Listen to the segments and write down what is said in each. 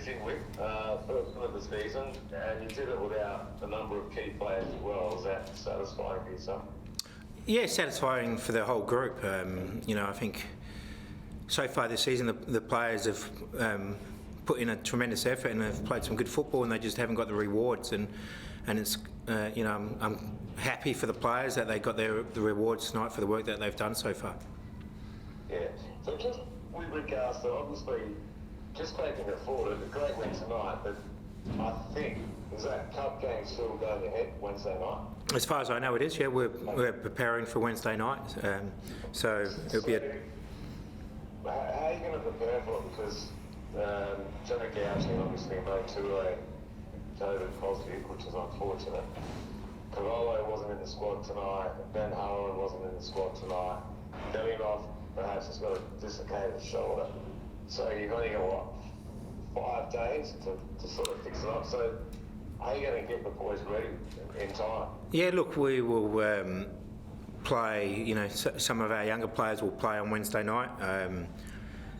convincing win for the season, and you did it without a number of key players as well. Is that satisfying for yourself? Yeah, satisfying for the whole group. I think so far this season the players have put in a tremendous effort and have played some good football, and they just haven't got the rewards. And it's I'm happy for the players that they got the rewards tonight for the work that they've done so far. Yeah. So just with regards to obviously just taking it forward, a great win tonight, but I think is that cup game still going ahead Wednesday night? As far as I know, it is. Yeah, we're preparing for Wednesday night, so it'll be. How are you going to prepare for it? Because Joe Gouchy obviously made Toure COVID positive, which is unfortunate. Cavallo wasn't in the squad tonight. Ben Halloran wasn't in the squad tonight. Delinoff perhaps has got a dislocated shoulder. So you've only got, 5 days to sort of fix it up. So how are you going to get the boys ready in time? Yeah, look, we will play, some of our younger players will play on Wednesday night.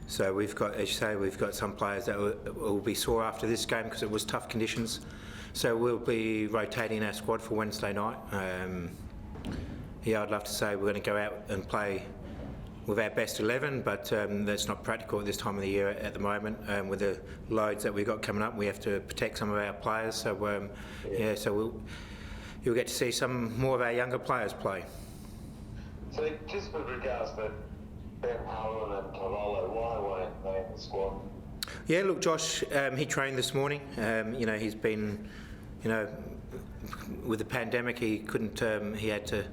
So we've got, as you say, we've got some players that will be sore after this game because it was tough conditions. So we'll be rotating our squad for Wednesday night. I'd love to say we're going to go out and play with our best 11, but that's not practical at this time of the year at the moment. With the loads that we've got coming up, we have to protect some of our players. So you'll get to see some more of our younger players play. So just with regards to Ben Halloran and Cavallo, why weren't they in the squad? Yeah, look, Josh, he trained this morning. He's been, with the pandemic, he couldn't. He had to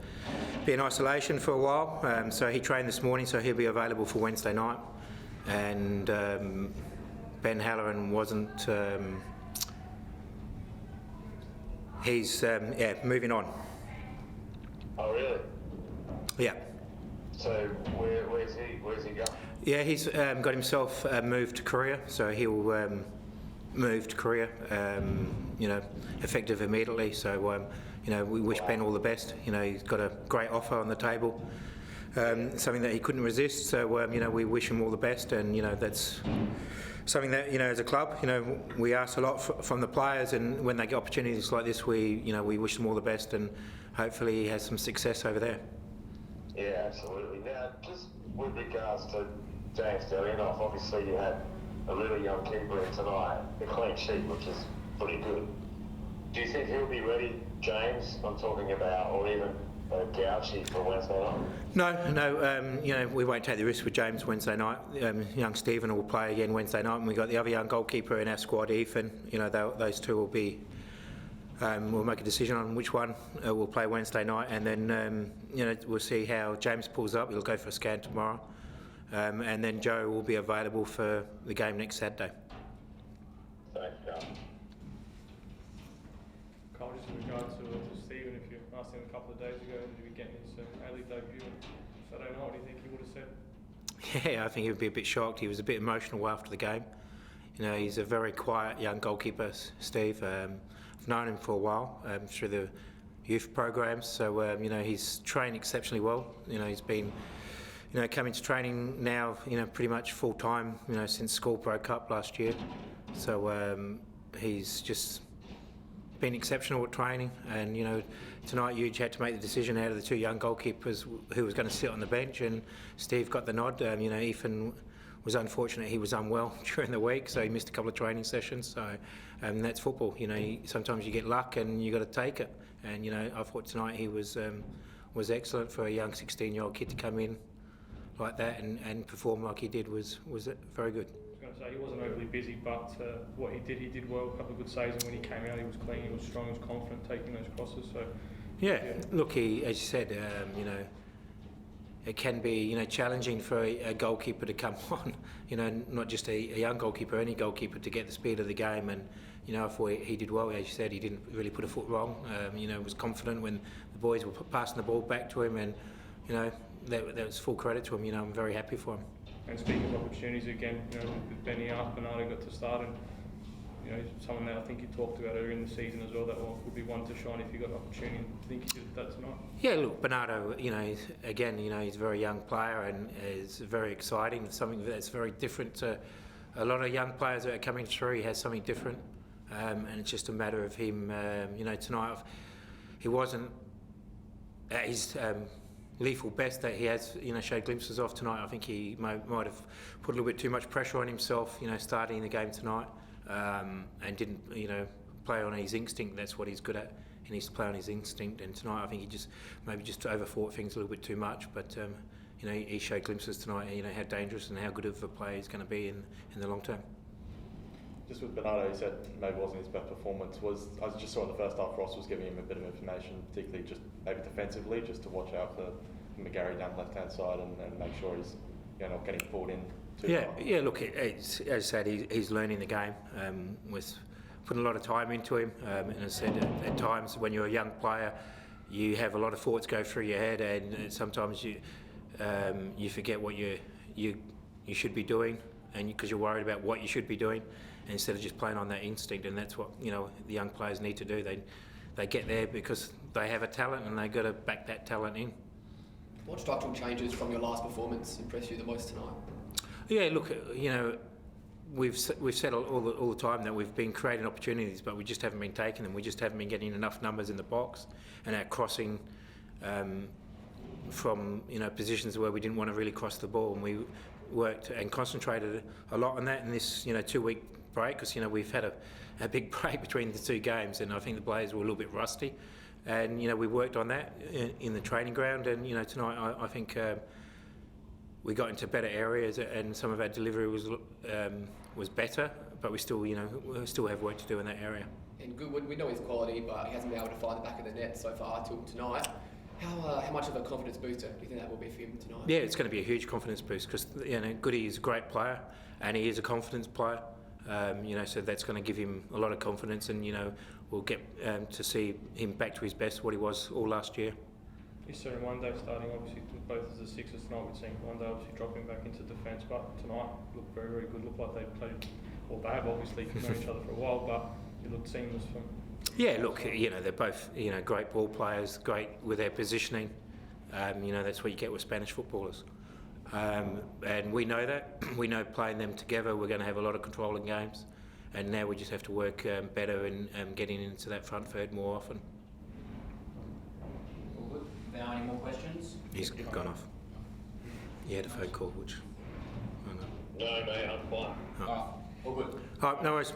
be in isolation for a while. So he trained this morning, so he'll be available for Wednesday night. And Ben Halloran wasn't. He's moving on. Oh, really? Yeah. So where's he going? Yeah, he's got himself moved to Korea, so he'll move to Korea, effective immediately. So, we wish Ben all the best. He's got a great offer on the table, something that he couldn't resist. So, we wish him all the best, and that's something that as a club, we ask a lot from the players, and when they get opportunities like this, we wish them all the best, and hopefully he has some success over there. Yeah, absolutely. Now, just with regards to James Delinoff, obviously you had a really young keeper in tonight, a clean sheet, which is pretty good. Do you think he'll be ready, James, I'm talking about, or even Gouchy for Wednesday night? No. We won't take the risk with James Wednesday night. Young Stephen will play again Wednesday night, and we've got the other young goalkeeper in our squad, Ethan. Those two will be. We'll make a decision on which one will play Wednesday night, and then we'll see how James pulls up. He'll go for a scan tomorrow, and then Joe will be available for the game next Saturday. Thanks, Carl. Carl, just in regard to Stephen, if you asked him a couple of days ago, did he get his Adelaide debut on Saturday night, what do you think he would have said? Yeah, I think he would be a bit shocked. He was a bit emotional after the game. He's a very quiet young goalkeeper, Steve. I've known him for a while through the youth programs, so he's trained exceptionally well. He's been coming to training now pretty much full time since school broke up last year, so he's just been exceptional at training. And tonight Huge had to make the decision out of the two young goalkeepers who was going to sit on the bench, and Steve got the nod. Ethan was unfortunate, he was unwell during the week, so he missed a couple of training sessions. So that's football. Sometimes you get luck and you got to take it. And I thought tonight he was excellent for a young 16-year-old kid to come in like that and perform like he did was very good. I was going to say he wasn't overly busy, but what he did well. A couple of good saves, and when he came out, he was clean, he was strong, he was confident taking those crosses. So yeah. Look, he, as you said, it can be challenging for a goalkeeper to come on, not just a young goalkeeper, any goalkeeper, to get the speed of the game. And I thought he did well. As you said, he didn't really put a foot wrong. Was confident when the boys were passing the ball back to him, and that was full credit to him. I'm very happy for him. And speaking of opportunities again, with Benny up, Bernardo got to start, and someone that I think you talked about earlier in the season as well, that would be one to shine if you got an opportunity. I think he did that tonight. Yeah, look, Bernardo, he's a very young player and is very exciting. Something that's very different to a lot of young players that are coming through. He has something different, and it's just a matter of him. Tonight he wasn't at his lethal best that he has, showed glimpses of tonight. I think he might have put a little bit too much pressure on himself, starting the game tonight, and didn't, play on his instinct. That's what he's good at. He needs to play on his instinct. And tonight, I think he just overthought things a little bit too much. But he showed glimpses tonight. How dangerous and how good of a player he's going to be in the long term. Just with Bernardo, you said maybe it wasn't his best performance. I just saw in the first half Ross was giving him a bit of information, particularly just maybe defensively, just to watch out for McGarry down the left-hand side and make sure he's not getting pulled in too far. Yeah. Look, as I said, he's learning the game. With putting a lot of time into him, and as I said, at times when you're a young player, you have a lot of thoughts go through your head, and sometimes you forget what you should be doing, and because you're worried about what you should be doing, instead of just playing on that instinct. And that's what the young players need to do. They get there because they have a talent, and they've got to back that talent in. What structural changes from your last performance impressed you the most tonight? Yeah, look, we've said all the time that we've been creating opportunities, but we just haven't been taking them. We just haven't been getting enough numbers in the box, and our crossing from positions where we didn't want to really cross the ball, and we worked and concentrated a lot on that in this 2-week break, because we've had a big break between the two games, and I think the players were a little bit rusty, and we worked on that in the training ground, and tonight I think we got into better areas, and some of our delivery was better, but we still have work to do in that area. And Goodwood, we know his quality, but he hasn't been able to find the back of the net so far till tonight. How much of a confidence booster do you think that will be for him tonight? Yeah, it's going to be a huge confidence boost, because Goody is a great player, and he is a confidence player. So that's going to give him a lot of confidence, and we'll get to see him back to his best, what he was all last year. You saw him one day starting, obviously, with both as the Sixers tonight. We've seen one day obviously dropping back into defence, but tonight looked very, very good. Looked like they played, well, they have obviously known each other for a while, but it looked seamless for them. Yeah, look, they're both great ball players, great with their positioning. That's what you get with Spanish footballers, and we know that. We know playing them together, we're going to have a lot of control in games, and now we just have to work better in getting into that front third more often. Are there any more questions? He's gone off. He had a phone call, which. No, mate, I'm fine. All right, all good. All right, no worries.